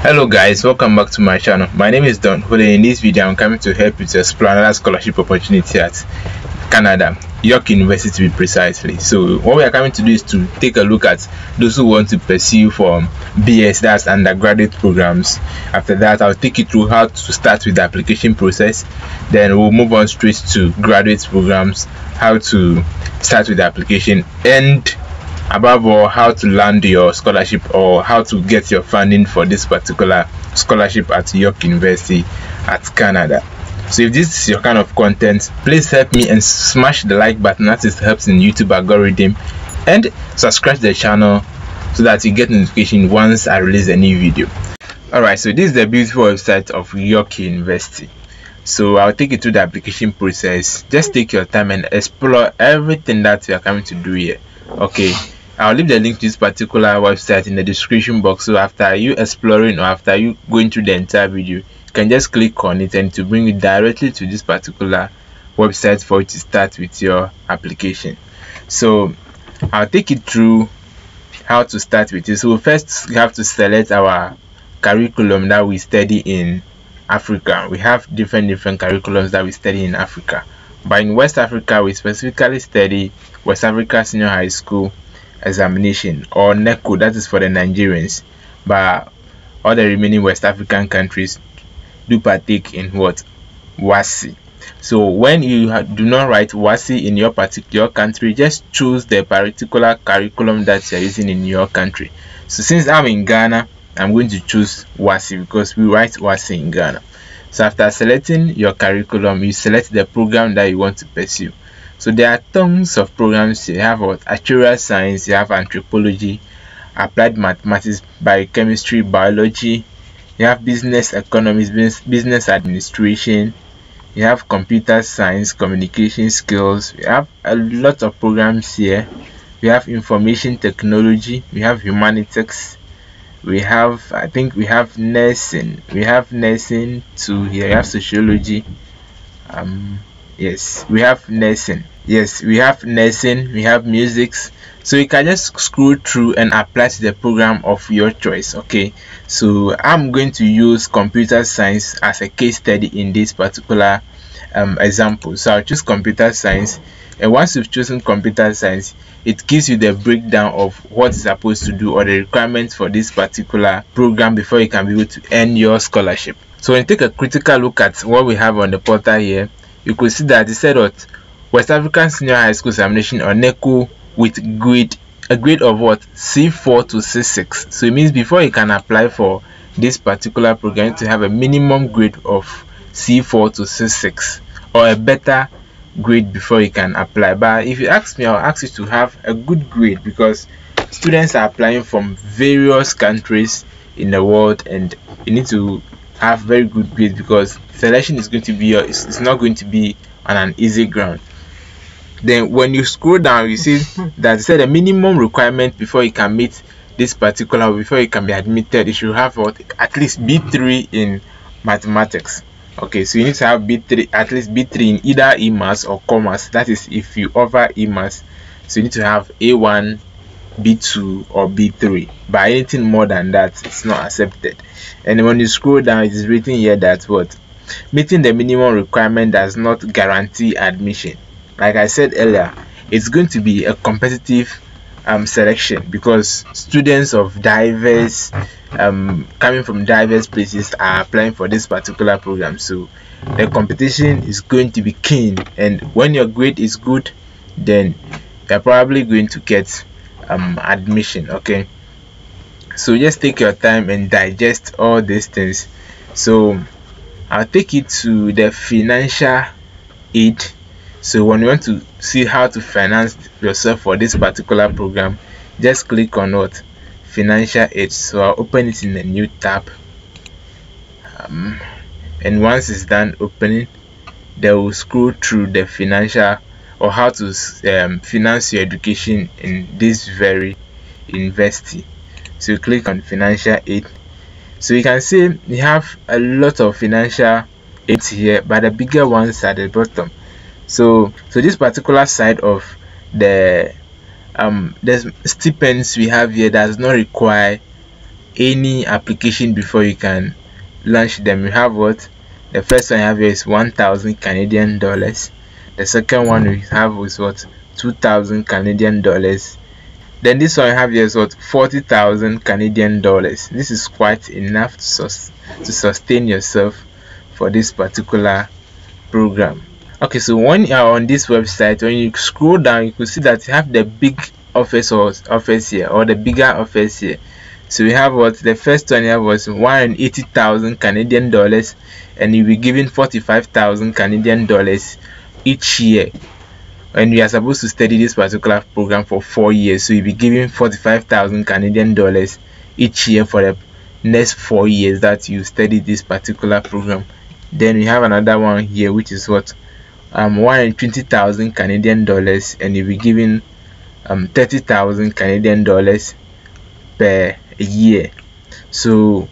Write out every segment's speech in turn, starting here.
Hello guys, welcome back to my channel. My name is Don Hole. In this video I'm coming to help you to explore another scholarship opportunity at Canada, York University to be precisely. So what we are coming to do is to take a look at those who want to pursue from BS, that's undergraduate programs. After that, I'll take you through how to start with the application process. Then we'll move on straight to graduate programs, how to start with the application, and above all, how to land your scholarship or how to get your funding for this particular scholarship at York University at Canada. So if this is your kind of content, please help me and smash the like button, that is helps in YouTube algorithm, and subscribe to the channel so that you get notification once I release a new video. Alright, so this is the beautiful website of York University. So I'll take you through the application process. Just take your time and explore everything that we are coming to do here. Okay, I'll leave the link to this particular website in the description box, so after you exploring or after you going through the entire video, you can just click on it and to bring you directly to this particular website for you to start with your application. So I'll take you through how to start with it. So first we have to select our curriculum that we study in Africa. We have different curriculums that we study in Africa, but in West Africa we specifically study West Africa Senior High School Examination, or NECO, that is for the Nigerians, but all the remaining West African countries do partake in what? WASSCE. So when you do not write WASSCE in your particular country, just choose the particular curriculum that you are using in your country. So since I'm in Ghana, I'm going to choose WASSCE because we write WASSCE in Ghana. So after selecting your curriculum, you select the program that you want to pursue. So there are tons of programs. You have what? Actuarial science, you have anthropology, applied mathematics, biochemistry, biology, you have business economics, business administration, you have computer science, communication skills. We have a lot of programs here. We have information technology, we have humanities, we have, I think we have nursing, too here. We have sociology, yes, we have nursing. Yes, we have nursing, we have music. So you can just scroll through and apply to the program of your choice. Okay, so I'm going to use computer science as a case study in this particular example. So I'll choose computer science, and once you've chosen computer science, it gives you the breakdown of what is supposed to do or the requirements for this particular program before you can be able to earn your scholarship. So when you take a critical look at what we have on the portal here, you could see that it said what? West African Senior High School Examination, or NECO, with a grade of what? C4 to C6. So it means before you can apply for this particular program, you need to have a minimum grade of C4 to C6 or a better grade before you can apply. But if you ask me, I'll ask you to have a good grade, because students are applying from various countries in the world, and you need to have very good grades because selection is going to be it's not going to be on an easy ground. Then when you scroll down, you see that it said a minimum requirement before you can meet this particular, before you can be admitted, you should have what? At least B3 in mathematics. Okay, so you need to have B3, at least B3 in either E-Maths or Commerce. That is if you offer E-Maths. So you need to have A1, B2 or B3. But anything more than that, it's not accepted. And when you scroll down, it is written here that what? Meeting the minimum requirement does not guarantee admission. Like I said earlier, it's going to be a competitive selection, because students of diverse coming from diverse places are applying for this particular program. So the competition is going to be keen, and when your grade is good, then you're probably going to get admission. Okay, so just take your time and digest all these things. So I'll take you to the financial aid. So when you want to see how to finance yourself for this particular program, just click on what? Financial aid. So I'll open it in a new tab, and once it's done opening, they will scroll through the financial, or how to finance your education in this very university. So you click on financial aid. So you can see you have a lot of financial aids here, but the bigger ones at the bottom. So this particular side of the stipends we have here does not require any application before you can launch them. You have what? The first one you have here is 1,000 Canadian dollars. The second one we have is what? 2,000 Canadian dollars. Then this one you have here is what? 40,000 Canadian dollars. This is quite enough to sustain yourself for this particular program. Okay, so when you are on this website, when you scroll down, you can see that you have the big office here, or the bigger office here. So we have what? The first one here was 180,000 Canadian dollars, and you'll be given 45,000 Canadian dollars each year. And we are supposed to study this particular program for 4 years, so you'll be given 45,000 Canadian dollars each year for the next 4 years that you study this particular program. Then we have another one here, which is what? 120,000 Canadian dollars, and you'll be given 30,000 Canadian dollars per year. So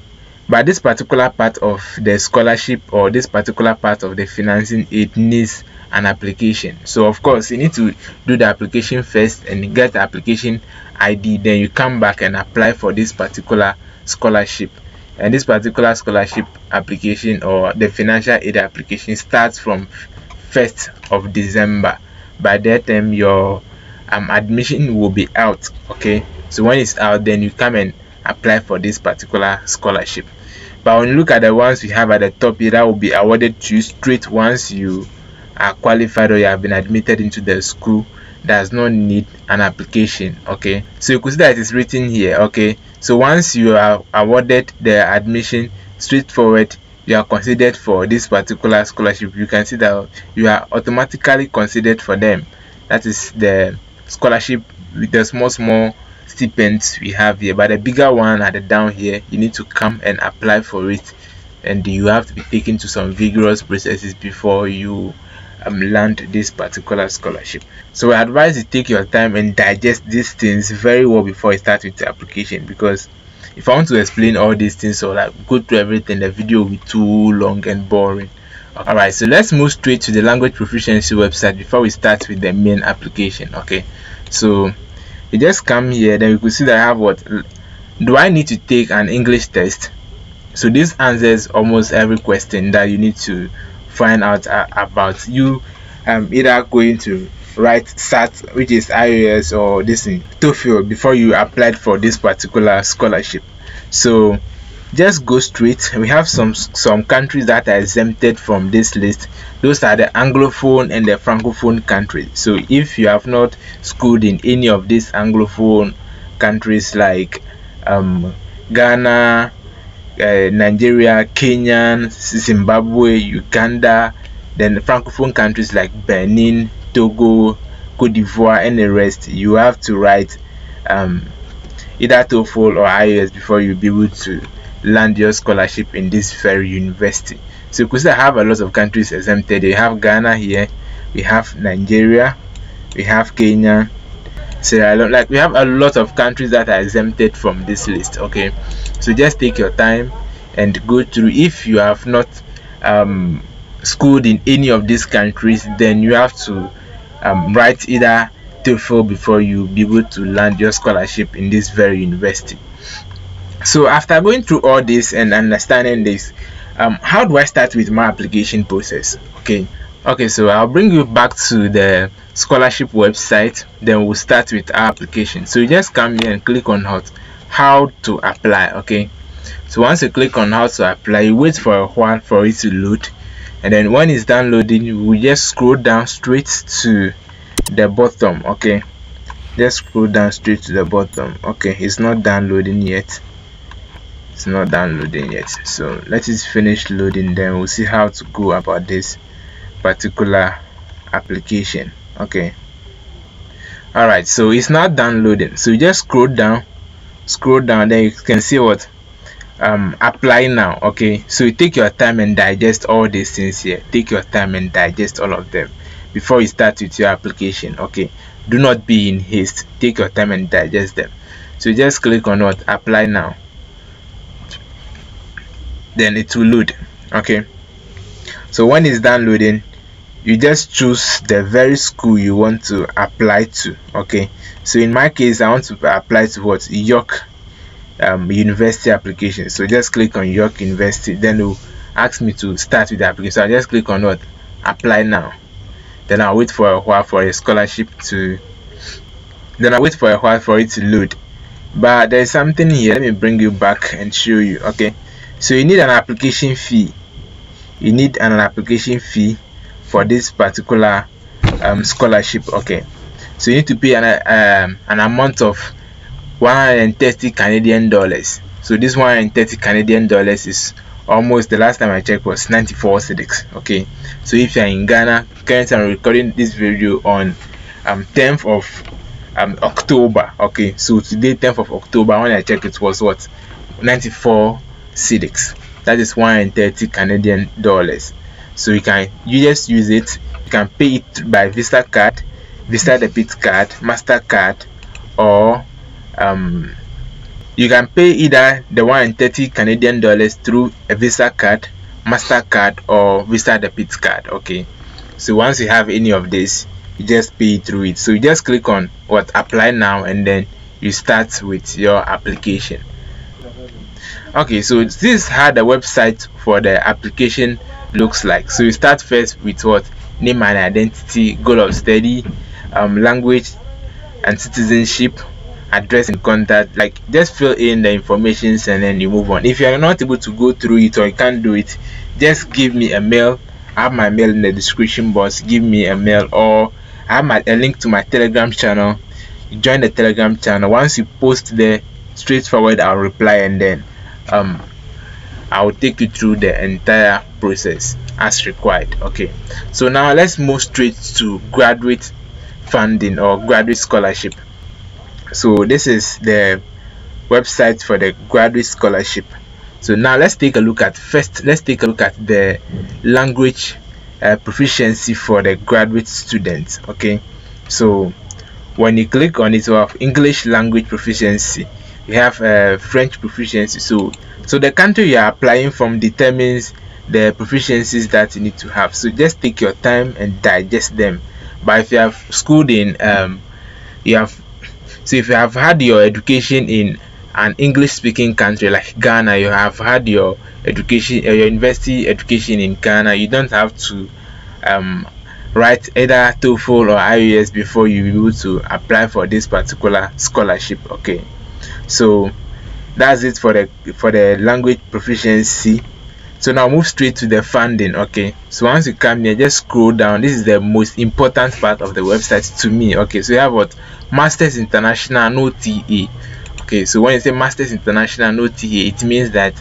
but this particular part of the scholarship, or this particular part of the financing, it needs an application. So of course you need to do the application first and get the application ID, then you come back and apply for this particular scholarship. And this particular scholarship application, or the financial aid application, starts from 1st of December. By that time your admission will be out. Okay, so when it's out, then you come and apply for this particular scholarship. But when you look at the ones we have at the top here, that will be awarded to you straight once you are qualified or you have been admitted into the school. Does not need an application. Okay, so you could see that it's written here. Okay, so once you are awarded the admission, straightforward, you are considered for this particular scholarship. You can see that you are automatically considered for them. That is the scholarship with the small stipends we have here. But the bigger one at the down here, you need to come and apply for it, and you have to be taken to some vigorous processes before you land this particular scholarship. So I advise you take your time and digest these things very well before you start with the application, because if I want to explain all these things or like go through everything, the video will be too long and boring. Alright, so let's move straight to the language proficiency website before we start with the main application. Okay, so you just come here, then you could see that I have what? Do I need to take an English test? So this answers almost every question that you need to find out about. You either going to write SAT, which is IELTS, or this in TOEFL before you applied for this particular scholarship. So just go straight. We have some countries that are exempted from this list. Those are the Anglophone and the Francophone countries. So if you have not schooled in any of these Anglophone countries like Ghana, Nigeria, Kenya, Zimbabwe, Uganda, then the Francophone countries like Benin, Togo, Cote d'Ivoire, and the rest, you have to write either TOEFL or IELTS before you'll be able to land your scholarship in this very university. So you could say I have a lot of countries exempted. We have Ghana here, we have Nigeria, we have Kenya, Sierra Leone. Like, we have a lot of countries that are exempted from this list. Okay, so just take your time and go through. If you have not schooled in any of these countries, then you have to write either TOEFL before you be able to land your scholarship in this very university. So after going through all this and understanding this, how do I start with my application process? Okay, so I'll bring you back to the scholarship website, then we'll start with our application. So you just come here and click on how to apply. Okay, so once you click on how to apply, you wait for a while for it to load, and then when it's done loading, you will just scroll down straight to the bottom. Okay, just scroll down straight to the bottom. Okay, it's not downloading yet. It's not downloading yet, so let it finish loading, then we'll see how to go about this particular application. Okay, all right, so it's not downloading, so you just scroll down, then you can see what apply now. Okay, so you take your time and digest all these things here. Take your time and digest all of them before you start with your application. Okay, do not be in haste. Take your time and digest them. So you just click on what apply now, then it will load. Okay, so when it's done loading, you just choose the very school you want to apply to. Okay, so in my case, I want to apply to what? York university application. So just click on York University, then it will ask me to start with the application. So I just click on what, apply now. Then I'll wait for a while for a scholarship to load. But there's something here, let me bring you back and show you. Okay, so you need an application fee. You need an application fee for this particular scholarship. Okay, so you need to pay an amount of 130 Canadian dollars. So this 130 Canadian dollars is almost, the last time I checked, was 94 cedis. Okay, so if you're in Ghana, currently I'm recording this video on 10th of October. Okay, so today, 10th of October, when I checked, it was what, 94 cedis. That is 130 Canadian dollars. So you just use it. You can pay it by Visa card, Visa debit card, MasterCard, or you can pay either the 130 Canadian dollars through a Visa card, MasterCard, or Visa debit card. Okay, so once you have any of this, you just pay through it. So you just click on what, apply now, and then you start with your application. Okay, so this is how the website for the application looks like. So you start first with what, name and identity, goal of study, language and citizenship, address and contact. Like, just fill in the information and then you move on. If you are not able to go through it, or you can't do it, just give me a mail. I have my mail in the description box. Give me a mail, or I have a link to my Telegram channel. You join the Telegram channel. Once you post there, straightforward, I'll reply, and then I will take you through the entire process as required. Okay, so now let's move straight to graduate funding or graduate scholarship. So this is the website for the graduate scholarship. So now let's take a look at the language proficiency for the graduate students. Okay, so when you click on it, you have English language proficiency, you have French proficiency. So the country you are applying from determines the proficiencies that you need to have. So just take your time and digest them. But if you have schooled in if you have had your education in an English speaking country like Ghana, you have had your education, your university education in Ghana, you don't have to write either TOEFL or IELTS before you be able to apply for this particular scholarship. Okay, so that's it for the language proficiency. So now move straight to the funding. Okay, so once you come here, just scroll down. This is the most important part of the website to me. Okay, so you have what, Masters International, no TA. Okay, so when you say Masters International, no TA, it means that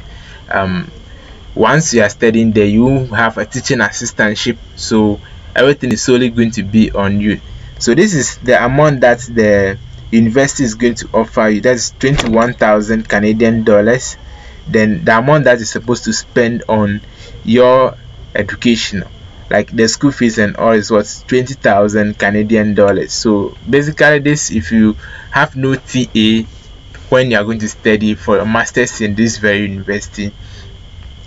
once you are studying there, you have a teaching assistantship, so everything is solely going to be on you. So this is the amount that the university is going to offer you. That's 21,000 Canadian dollars. Then the amount that is supposed to spend on your education, like the school fees and all, is what, 20,000 Canadian dollars. So basically this, if you have no TA when you are going to study for a master's in this very university,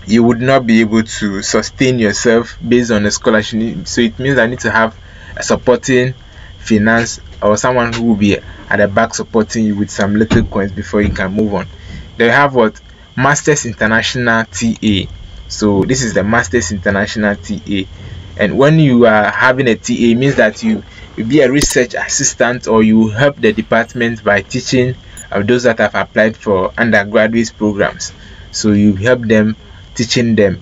you would not be able to sustain yourself based on the scholarship. So it means I need to have a supporting finance, or someone who will be at the back supporting you with some little coins before you can move on. They have what, Masters International TA. So this is the Masters International TA, and when you are having a TA, it means that you will be a research assistant, or you help the department by teaching those that have applied for undergraduate programs. So you help them, teaching them,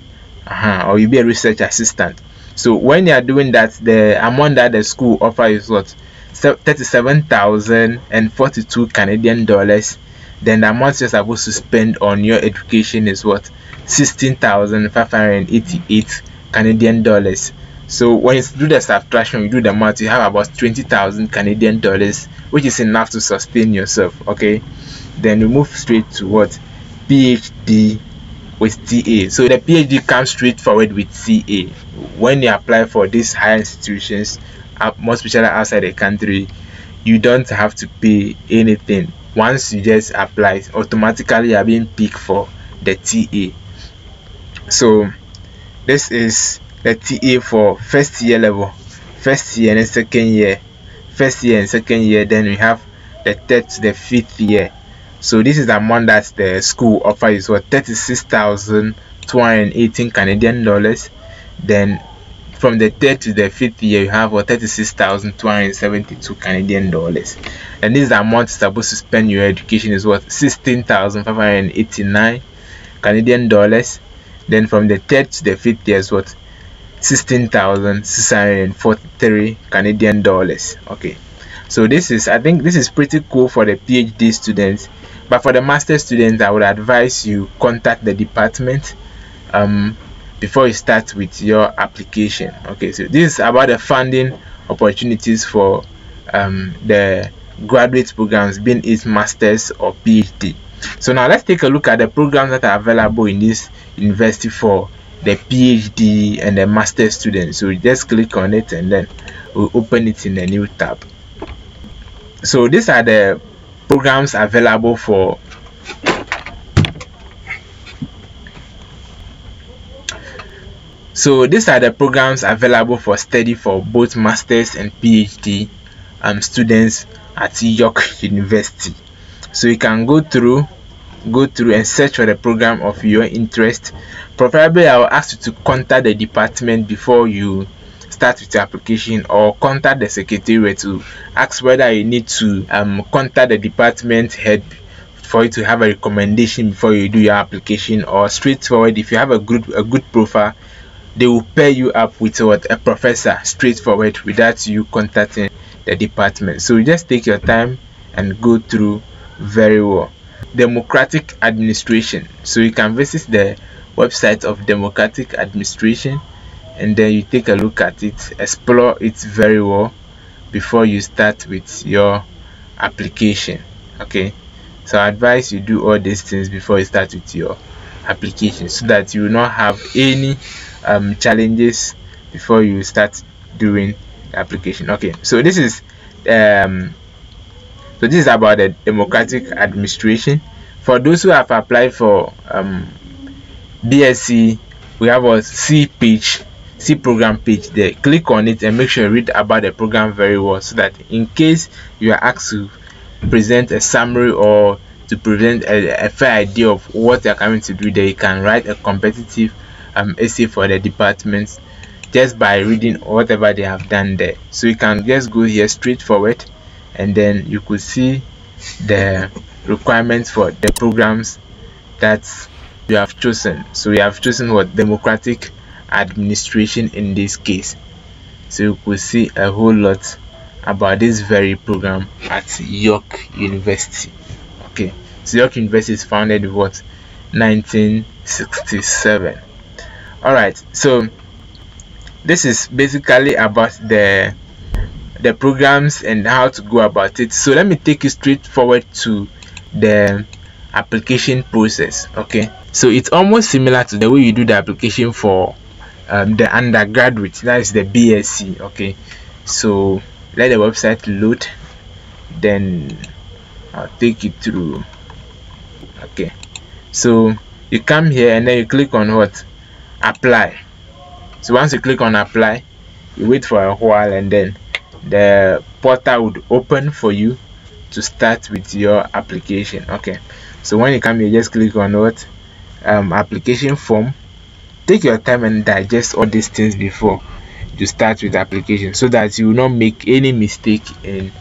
or you be a research assistant. So when you are doing that, the amount that the school offers is what, 37,042 Canadian dollars. Then the amount you're supposed to spend on your education is what, 16,588 Canadian dollars. So when you do the subtraction, you do the math, you have about 20,000 Canadian dollars, which is enough to sustain yourself. Okay, then we move straight to what, PhD with TA. So the PhD comes straight forward with TA. When you apply for these higher institutions, more especially outside the country, you don't have to pay anything. Once you just apply, automatically you are being picked for the TA. So this is the TA for first year level, first year and second year, then we have the third to the fifth year. So this is the amount that the school offers, is what, 36,218 Canadian dollars. Then from the 3rd to the 5th year, you have 36,272 Canadian dollars. And this is the amount you're supposed to spend your education, is what, 16,589 Canadian dollars. Then from the 3rd to the 5th year is what, 16,643 Canadian dollars. Okay, so this is, I think this is pretty cool for the PhD students. But for the master students, I would advise you contact the department before you start with your application. Okay, so this is about the funding opportunities for the graduate programs, being it masters or PhD. So now let's take a look at the programs that are available in this university for the PhD and the master students. So just click on it and then we'll open it in a new tab. So these are the programs available for study for both masters and PhD students at York University. So you can go through and search for the program of your interest. Preferably, I will ask you to contact the department before you start with your application, or contact the secretariat to ask whether you need to contact the department head for you to have a recommendation before you do your application, or straightforward, if you have a good profile, they will pair you up with a professor straightforward without you contacting the department. So just take your time and go through very well. Democratic administration. So you can visit the website of Democratic Administration and then you take a look at it, explore it very well before you start with your application. Okay, so I advise you do all these things before you start with your application, so that you will not have any challenges before you start doing the application. Okay, so this is about the Democratic Administration. For those who have applied for BSc, we have a C program page there. Click on it and make sure you read about the program very well, so that in case you are asked to present a summary or to present a fair idea of what you are coming to do there, you can write a competitive essay for the department just by reading whatever they have done there. So you can just go here straightforward and then you could see the requirements for the programs that you have chosen. So we have chosen what, Democratic Administration in this case. So you could see a whole lot about this very program at York University. Okay, so York University is founded in what, 1967. All right, so this is basically about the programs and how to go about it. So let me take you straight forward to the application process. Okay, so it's almost similar to the way you do the application for the undergraduate, that is the BSc. Okay, so let the website load, then I'll take it through. Okay, so you come here and then you click on what, apply. So once you click on apply, you wait for a while and then the portal would open for you to start with your application. Okay, so when you come here, just click on what, application form. Take your time and digest all these things before you start with the application, so that you will not make any mistake in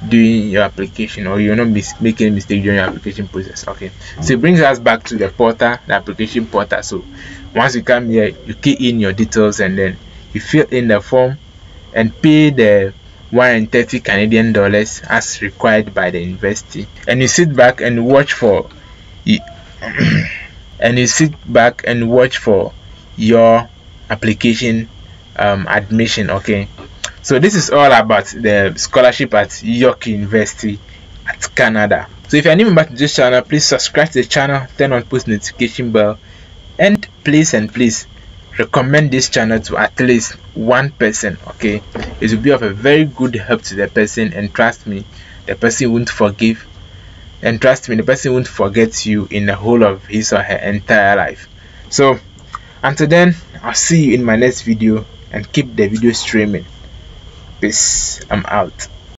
doing your application, or you will not make any mistake during your application process. Okay, so it brings us back to the portal, the application portal. So once you come here, you key in your details and then you fill in the form and pay the 130 Canadian dollars as required by the university, and you sit back and watch for your application admission. Okay, so this is all about the scholarship at York University at Canada. So if you're new member to this channel, please subscribe to the channel, turn on post notification bell, and please recommend this channel to at least one person. Okay, it will be of a very good help to the person, and trust me, the person won't forgive, and trust me, the person won't forget you in the whole of his or her entire life. So until then, I'll see you in my next video, and keep the video streaming. Peace. I'm out.